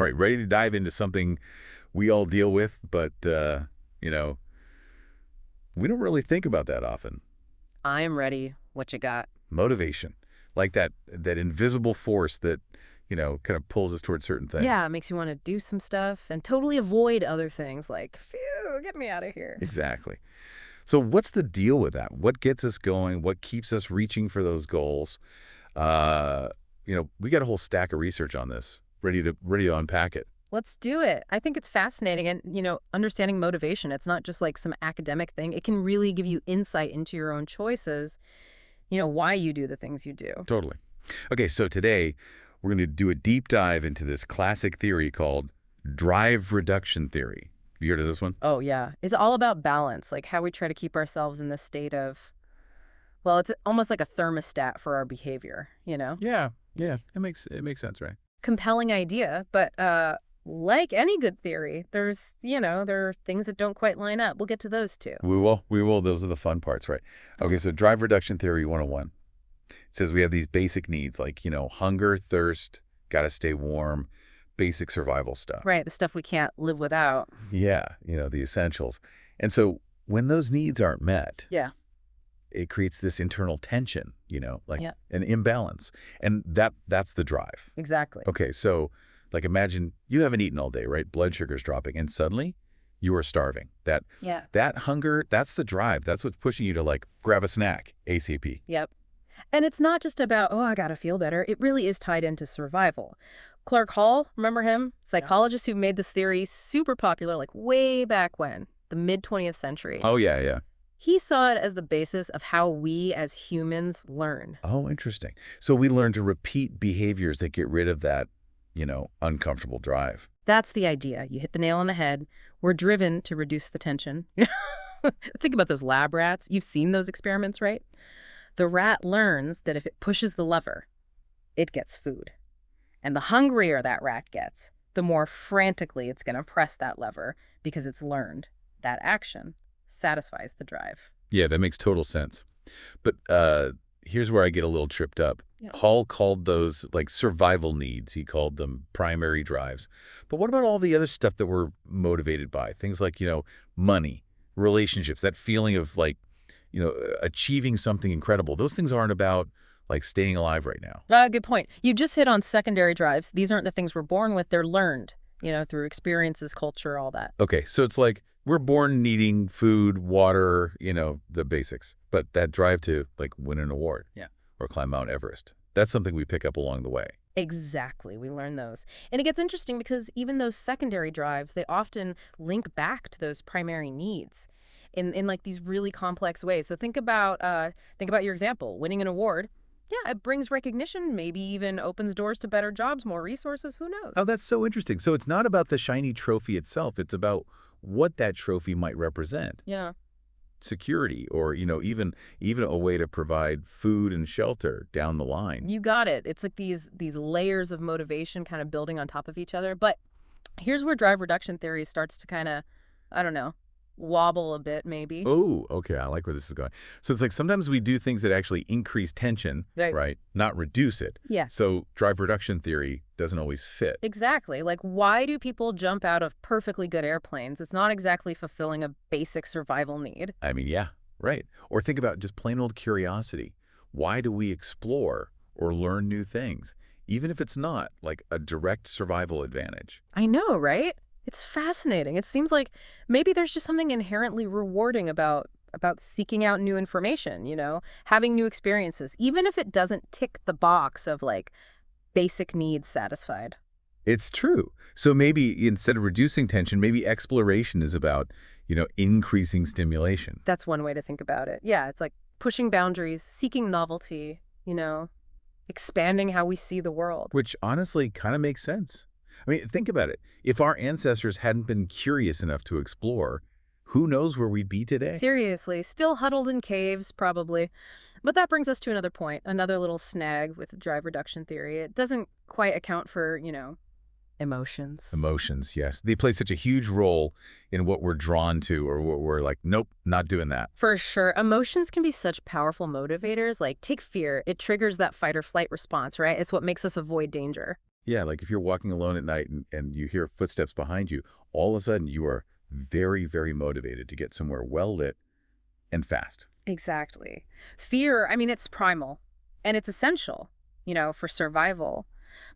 right, ready to dive into something we all deal with, but, you know, we don't really think about that often. I'm ready. What you got? Motivation. Like that invisible force that, kind of pulls us towards certain things. Yeah, it makes you want to do some stuff and totally avoid other things like, phew, get me out of here. Exactly. So what's the deal with that? What gets us going? What keeps us reaching for those goals? Uh, we got a whole stack of research on this, ready to unpack it. Let's do it. I think it's fascinating. And, understanding motivation, it's not just like some academic thing. It can really give you insight into your own choices, why you do the things you do. Totally. Okay, so today we're going to do a deep dive into this classic theory called drive reduction theory. Have you heard of this one? Oh, yeah. It's all about balance, like how we try to keep ourselves in this state of, well, it's almost like a thermostat for our behavior, Yeah, yeah, it makes sense, right? Compelling idea, but like any good theory, there are things that don't quite line up. We'll get to those too. We will. Those are the fun parts, right? Okay, so drive reduction theory 101. It says we have these basic needs like, hunger, thirst, got to stay warm, basic survival stuff. Right, the stuff we can't live without. Yeah, the essentials. And so when those needs aren't met, Yeah. it creates this internal tension, like Yeah. an imbalance. And that's the drive. Exactly. Okay, so like imagine you haven't eaten all day, right? Blood sugar's dropping, and suddenly you are starving. Yeah. That hunger, that's the drive. That's what's pushing you to like grab a snack ASAP. Yep. And it's not just about, oh, I gotta feel better. It really is tied into survival. Clark Hall, remember him? Psychologist who made this theory super popular, like way back when, the mid-20th century. Oh, yeah, yeah. He saw it as the basis of how we as humans learn. Oh, interesting. So we learn to repeat behaviors that get rid of that, uncomfortable drive. That's the idea. You hit the nail on the head. We're driven to reduce the tension. Think about those lab rats. You've seen those experiments, right? The rat learns that if it pushes the lever, it gets food. And the hungrier that rat gets, the more frantically it's going to press that lever because it's learned that action satisfies the drive. Yeah, that makes total sense. But here's where I get a little tripped up. Yeah. Hall called those like survival needs. He called them primary drives. But what about all the other stuff that we're motivated by? Things like, money, relationships, that feeling of like, achieving something incredible. Those things aren't about like staying alive right now. Good point. You just hit on secondary drives. These aren't the things we're born with. They're learned, through experiences, culture, all that. Okay, so it's like we're born needing food, water, the basics. But that drive to like win an award, Yeah. or climb Mount Everest, that's something we pick up along the way. Exactly. We learn those. And it gets interesting because even those secondary drives, they often link back to those primary needs in like these really complex ways. So think about your example, winning an award. Yeah, it brings recognition, maybe even opens doors to better jobs, more resources, who knows? Oh, that's so interesting. So it's not about the shiny trophy itself. It's about what that trophy might represent. Yeah. Security, or, even a way to provide food and shelter down the line. You got it. It's like these layers of motivation kind of building on top of each other. But here's where drive reduction theory starts to kind of, I don't know, wobble a bit maybe. Oh, okay. I like where this is going. So it's like sometimes we do things that actually increase tension, right? Not reduce it. Yeah. So drive reduction theory doesn't always fit. Exactly. Like, why do people jump out of perfectly good airplanes? It's not exactly fulfilling a basic survival need. I mean, yeah, right. Or think about just plain old curiosity. Why do we explore or learn new things, even if it's not like a direct survival advantage? I know, right? It's fascinating. It seems like maybe there's just something inherently rewarding about seeking out new information, having new experiences, even if it doesn't tick the box of like basic needs satisfied. It's true. So maybe instead of reducing tension, maybe exploration is about, increasing stimulation. That's one way to think about it. Yeah, it's like pushing boundaries, seeking novelty, expanding how we see the world. Which honestly kind of makes sense. I mean, think about it. If our ancestors hadn't been curious enough to explore, who knows where we'd be today? Seriously, still huddled in caves, probably. But that brings us to another point, another little snag with drive reduction theory. It doesn't quite account for, emotions. Emotions, yes. They play such a huge role in what we're drawn to, or what we're like, nope, not doing that. For sure. Emotions can be such powerful motivators. Like, take fear. It triggers that fight or flight response, right? It's what makes us avoid danger. Yeah, like if you're walking alone at night and you hear footsteps behind you, all of a sudden you are very, very motivated to get somewhere well lit and fast. Exactly. Fear, I mean, it's primal and it's essential, for survival.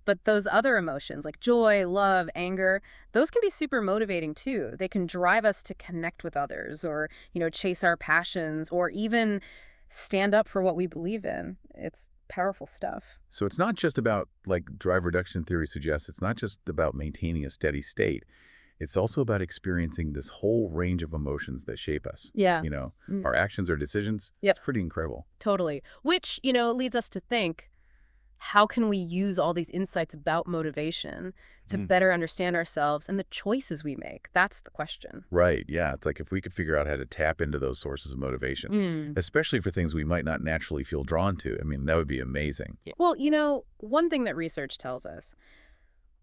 But those other emotions like joy, love, anger, those can be super motivating too. They can drive us to connect with others or, chase our passions or even stand up for what we believe in. It's powerful stuff. So it's not just about, like drive reduction theory suggests, it's not just about maintaining a steady state. It's also about experiencing this whole range of emotions that shape us. Yeah. You know, Mm. our actions, our decisions. Yep. It's pretty incredible. Totally. Which, leads us to think, how can we use all these insights about motivation to Mm. better understand ourselves and the choices we make? That's the question. Right. Yeah. It's like if we could figure out how to tap into those sources of motivation, Mm. especially for things we might not naturally feel drawn to. I mean, that would be amazing. Yeah. Well, one thing that research tells us,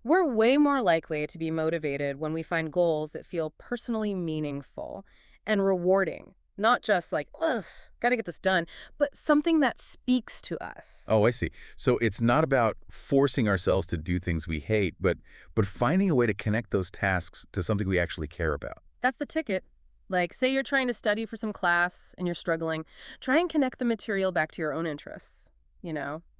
we're way more likely to be motivated when we find goals that feel personally meaningful and rewarding. Not just like, ugh, gotta get this done, but something that speaks to us. Oh, I see. So it's not about forcing ourselves to do things we hate, but finding a way to connect those tasks to something we actually care about. That's the ticket. Like, say you're trying to study for some class and you're struggling, try and connect the material back to your own interests.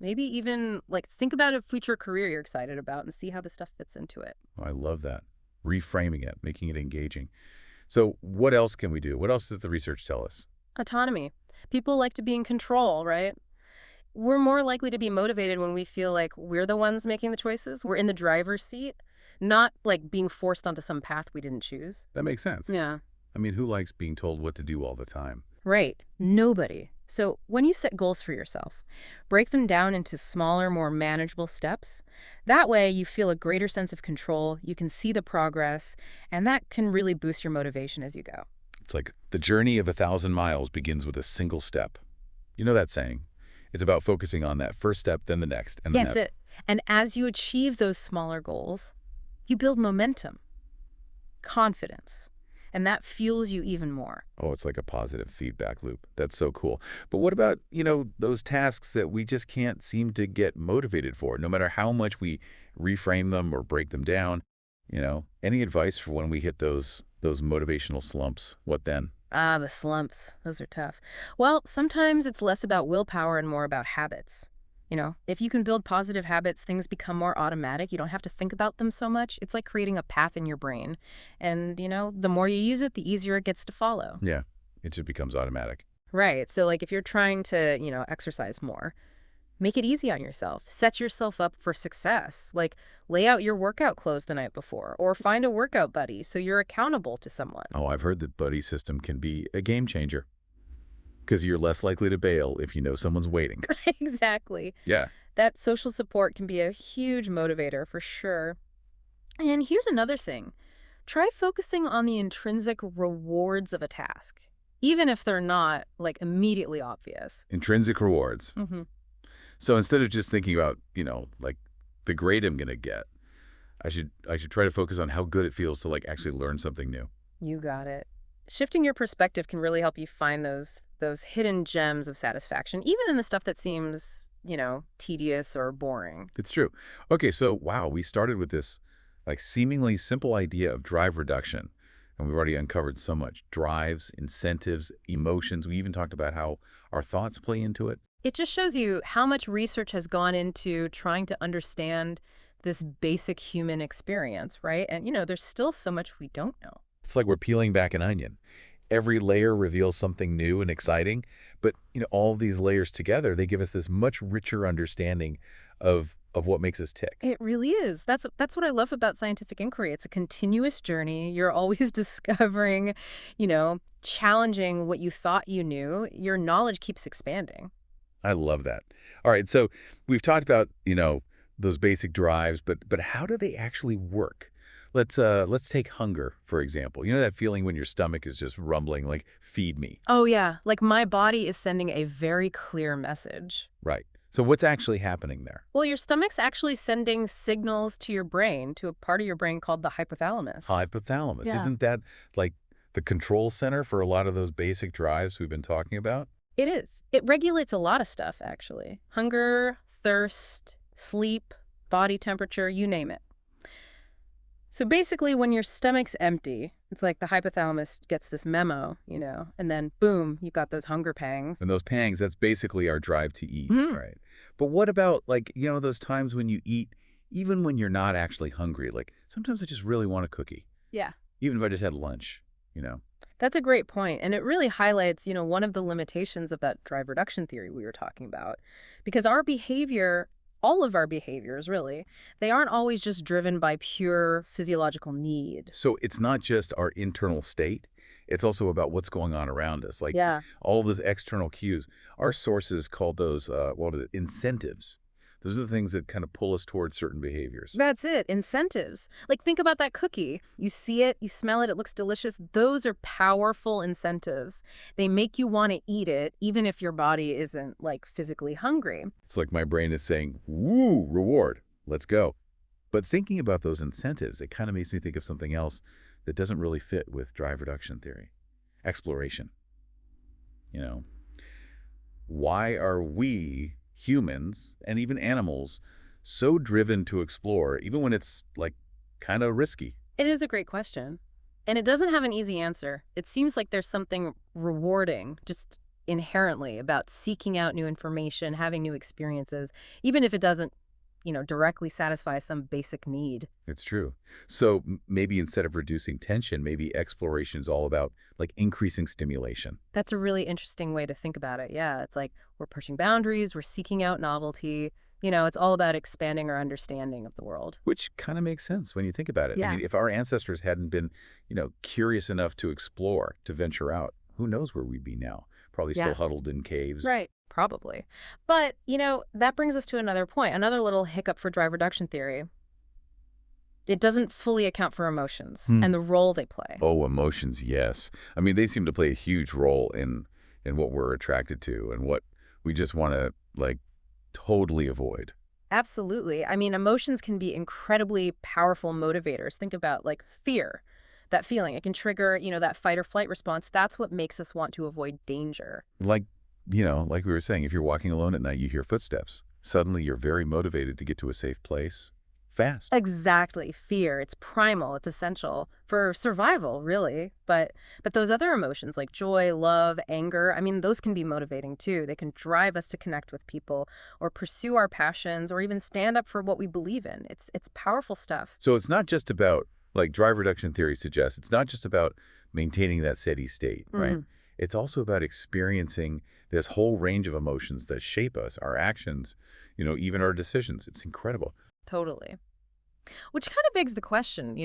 Maybe even like think about a future career you're excited about and see how this stuff fits into it. Oh, I love that. Reframing it, making it engaging. So what else can we do? What else does the research tell us? Autonomy. People like to be in control, right? We're more likely to be motivated when we feel like we're the ones making the choices. We're in the driver's seat, not like being forced onto some path we didn't choose. That makes sense. Yeah. I mean, who likes being told what to do all the time? Right. Nobody. So when you set goals for yourself, break them down into smaller, more manageable steps. That way you feel a greater sense of control, you can see the progress, and that can really boost your motivation as you go. It's like the journey of 1,000 miles begins with a single step. You know that saying? It's about focusing on that first step, then the next, and then Yes, it. And as you achieve those smaller goals, you build momentum, confidence, and that fuels you even more. oh, it's like a positive feedback loop. That's so cool. But what about, those tasks that we just can't seem to get motivated for, no matter how much we reframe them or break them down? Any advice for when we hit those motivational slumps? What then? Ah, the slumps. Those are tough. Well, sometimes it's less about willpower and more about habits. If you can build positive habits, things become more automatic. You don't have to think about them so much. It's like creating a path in your brain. And, the more you use it, the easier it gets to follow. Yeah, it just becomes automatic. Right. So, like, if you're trying to, exercise more, make it easy on yourself. Set yourself up for success. Like, lay out your workout clothes the night before or find a workout buddy so you're accountable to someone. Oh, I've heard that buddy system can be a game changer because you're less likely to bail if you know someone's waiting. Exactly. Yeah. That social support can be a huge motivator for sure. And here's another thing. Try focusing on the intrinsic rewards of a task, even if they're not, like, immediately obvious. Intrinsic rewards. Hmm. So instead of just thinking about, like the grade I'm going to get, I should try to focus on how good it feels to like actually learn something new. You got it. Shifting your perspective can really help you find those hidden gems of satisfaction, even in the stuff that seems, tedious or boring. It's true. Okay, so wow, we started with this like seemingly simple idea of drive reduction, and we've already uncovered so much. Drives, incentives, emotions. We even talked about how our thoughts play into it. It just shows you how much research has gone into trying to understand this basic human experience, right? And, there's still so much we don't know. It's like we're peeling back an onion. Every layer reveals something new and exciting, but all these layers together, they give us this much richer understanding of what makes us tick. It really is. That's what I love about scientific inquiry. It's a continuous journey. You're always discovering, challenging what you thought you knew. Your knowledge keeps expanding. I love that. All right, so we've talked about, those basic drives, but how do they actually work? Let's take hunger, for example. You know that feeling when your stomach is just rumbling like feed me. Oh, yeah. Like my body is sending a very clear message. Right. So what's actually happening there? Well, your stomach's actually sending signals to your brain, to a part of your brain called the hypothalamus. Hypothalamus. Yeah. Isn't that like the control center for a lot of those basic drives we've been talking about? It is. It regulates a lot of stuff, actually. Hunger, thirst, sleep, body temperature, you name it. So basically, when your stomach's empty, it's like the hypothalamus gets this memo, and then boom, you've got those hunger pangs. And those pangs, that's basically our drive to eat, Mhm. right? But what about, like, those times when you eat, even when you're not actually hungry? Like, sometimes I just really want a cookie, Yeah. even if I just had lunch. That's a great point, and it really highlights, one of the limitations of that drive reduction theory we were talking about. Because our behavior, all of our behaviors really, they aren't always just driven by pure physiological need. So it's not just our internal state. It's also about what's going on around us, like Yeah. all those external cues. Our sources call those, what are it, incentives. Those are the things that kind of pull us towards certain behaviors. That's it, incentives. Like, think about that cookie. You see it, you smell it, it looks delicious. Those are powerful incentives. They make you want to eat it, even if your body isn't, like, physically hungry. It's like my brain is saying, woo, reward, let's go. But thinking about those incentives, it kind of makes me think of something else that doesn't really fit with drive reduction theory. Exploration. You know, why are we humans and even animals so driven to explore, even when it's like kind of risky? It is a great question. And it doesn't have an easy answer. It seems like there's something rewarding, just inherently, about seeking out new information, having new experiences, even if it doesn't, directly satisfy some basic need. It's true. So maybe instead of reducing tension, maybe exploration is all about like increasing stimulation, That's a really interesting way to think about it. Yeah, it's like we're pushing boundaries, we're seeking out novelty. It's all about expanding our understanding of the world. which kind of makes sense when you think about it. I Yeah. mean, if our ancestors hadn't been, curious enough to explore, to venture out, who knows where we'd be now? Probably still Yeah. huddled in caves. Right. Probably. But, that brings us to another point, another little hiccup for drive reduction theory. It doesn't fully account for emotions Hmm. and the role they play. Oh, emotions, yes. I mean, they seem to play a huge role in what we're attracted to and what we just want to like totally avoid. Absolutely. I mean, emotions can be incredibly powerful motivators. Think about like fear, that feeling. It can trigger, that fight or flight response. That's what makes us want to avoid danger. Like we were saying, if you're walking alone at night, you hear footsteps. Suddenly, you're very motivated to get to a safe place fast. Exactly. Fear. It's primal. It's essential for survival, really. But those other emotions like joy, love, anger, I mean, those can be motivating too. They can drive us to connect with people or pursue our passions or even stand up for what we believe in. It's powerful stuff. So it's not just about, like drive reduction theory suggests, it's not just about maintaining that steady state, right? Mhm. It's also about experiencing this whole range of emotions that shape us, our actions, even our decisions. It's incredible. Totally. Which kind of begs the question,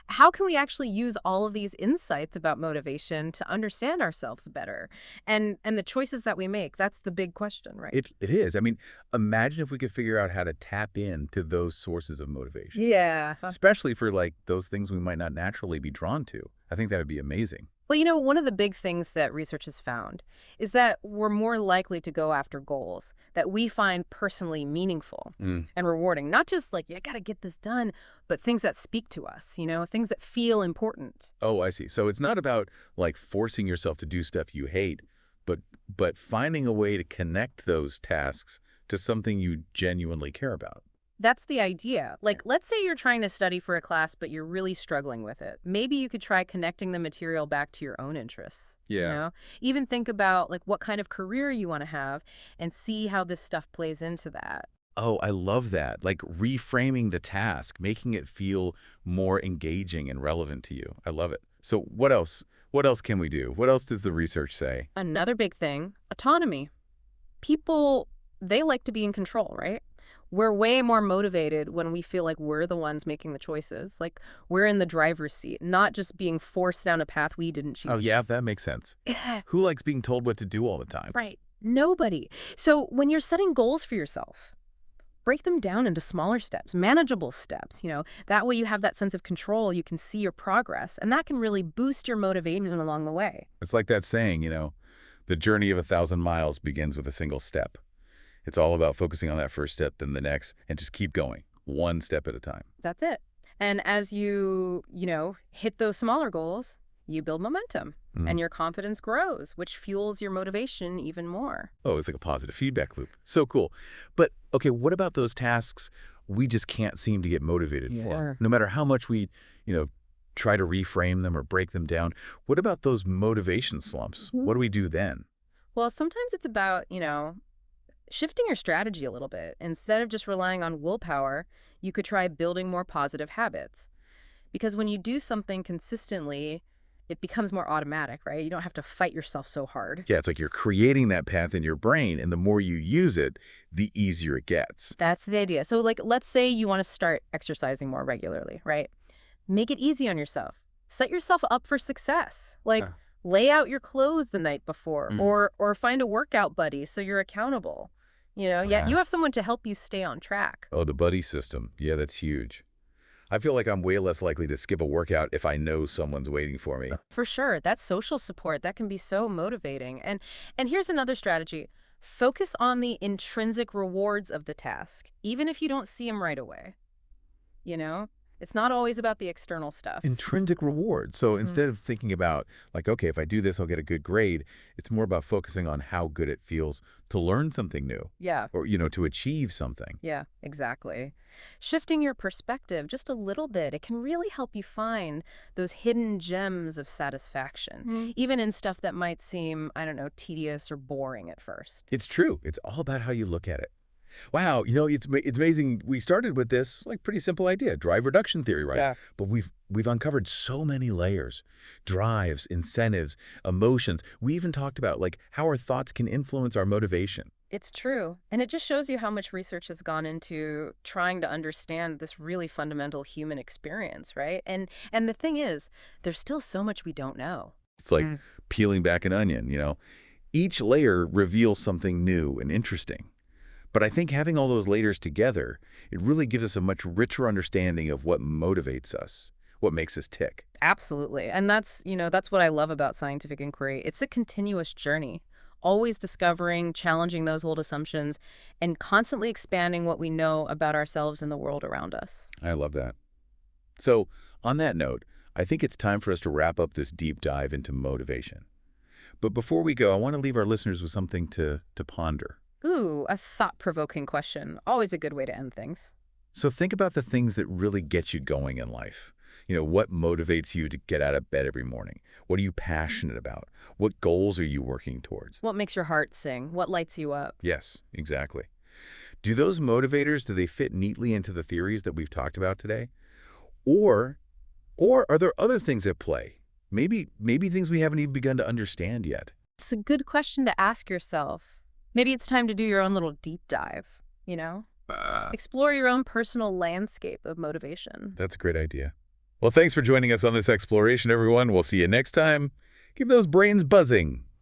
how can we actually use all of these insights about motivation to understand ourselves better and the choices that we make? That's the big question, right? It is. I mean, imagine if we could figure out how to tap into those sources of motivation, Yeah. especially for like those things we might not naturally be drawn to. I think that would be amazing. Well, one of the big things that research has found is that we're more likely to go after goals that we find personally meaningful Mm. and rewarding. Not just like, I got to get this done, but things that speak to us, things that feel important. Oh, I see. So it's not about like forcing yourself to do stuff you hate, but finding a way to connect those tasks to something you genuinely care about. That's the idea. Like, let's say you're trying to study for a class, but you're really struggling with it. Maybe you could try connecting the material back to your own interests. Yeah. Even think about like what kind of career you want to have and see how this stuff plays into that. Oh, I love that. Like reframing the task, making it feel more engaging and relevant to you. I love it. So what else? What else can we do? What else does the research say? Another big thing, autonomy. People, they like to be in control, right? We're way more motivated when we feel like we're the ones making the choices. Like we're in the driver's seat, not just being forced down a path we didn't choose. Oh, yeah, that makes sense. Who likes being told what to do all the time? Right. Nobody. So when you're setting goals for yourself, break them down into smaller steps, manageable steps. That way you have that sense of control. You can see your progress, and that can really boost your motivation along the way. It's like that saying, the journey of 1,000 miles begins with a single step. It's all about focusing on that first step, then the next, and just keep going, one step at a time. That's it. And as you, hit those smaller goals, you build momentum Mhm. and your confidence grows, which fuels your motivation even more. Oh, it's like a positive feedback loop. So cool. But okay, what about those tasks we just can't seem to get motivated for. Yeah. No matter how much we, you know, try to reframe them or break them down. What about those motivation slumps? Mhm. What do we do then? Well, sometimes it's about, shifting your strategy a little bit. Instead of just relying on willpower, you could try building more positive habits. Because when you do something consistently, it becomes more automatic, right? You don't have to fight yourself so hard. Yeah, it's like you're creating that path in your brain, and the more you use it, the easier it gets. That's the idea. So, like, let's say you want to start exercising more regularly, right? Make it easy on yourself. Set yourself up for success. Like, Huh. lay out your clothes the night before, Mm. or find a workout buddy so you're accountable. Yeah, Yeah. you have someone to help you stay on track. Oh, the buddy system. Yeah, that's huge. I feel like I'm way less likely to skip a workout if I know someone's waiting for me. For sure, that social support, that can be so motivating. And here's another strategy. Focus on the intrinsic rewards of the task, even if you don't see them right away. You know? It's not always about the external stuff. Intrinsic reward. So Mhm. instead of thinking about, like, okay, if I do this, I'll get a good grade, it's more about focusing on how good it feels to learn something new Yeah. or, to achieve something. Yeah, exactly. Shifting your perspective just a little bit, it can really help you find those hidden gems of satisfaction, even in stuff that might seem, I don't know, tedious or boring at first. It's true. It's all about how you look at it. Wow, it's amazing. We started with this like pretty simple idea, drive reduction theory, right? Yeah. But we've uncovered so many layers, drives, incentives, emotions. We even talked about like how our thoughts can influence our motivation. It's true. And it just shows you how much research has gone into trying to understand this really fundamental human experience, right? And the thing is, there's still so much we don't know. It's like peeling back an onion. Each layer reveals something new and interesting. But I think having all those layers together, it really gives us a much richer understanding of what motivates us, what makes us tick. Absolutely. And that's what I love about scientific inquiry. It's a continuous journey, always discovering, challenging those old assumptions, and constantly expanding what we know about ourselves and the world around us. I love that. So, on that note, I think it's time for us to wrap up this deep dive into motivation. But before we go, I want to leave our listeners with something to ponder. Ooh, a thought-provoking question. Always a good way to end things. So think about the things that really get you going in life. What motivates you to get out of bed every morning? What are you passionate about? What goals are you working towards? What makes your heart sing? What lights you up? Yes, exactly. Do those motivators, do they fit neatly into the theories that we've talked about today? Or or are there other things at play? Maybe things we haven't even begun to understand yet. It's a good question to ask yourself. Maybe it's time to do your own little deep dive, you know? Explore your own personal landscape of motivation. That's a great idea. Well, thanks for joining us on this exploration, everyone. We'll see you next time. Keep those brains buzzing.